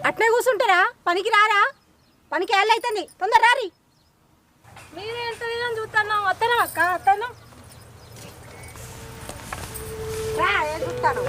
అట్నే కూర్చుంటారా? పనికి రారా? పనికి ఏళ్ళైతుంది, తొందర రారి. మీరు ఎంత చూస్తాను వస్తాను అక్క వస్తాను రా, ఏం చూస్తాను.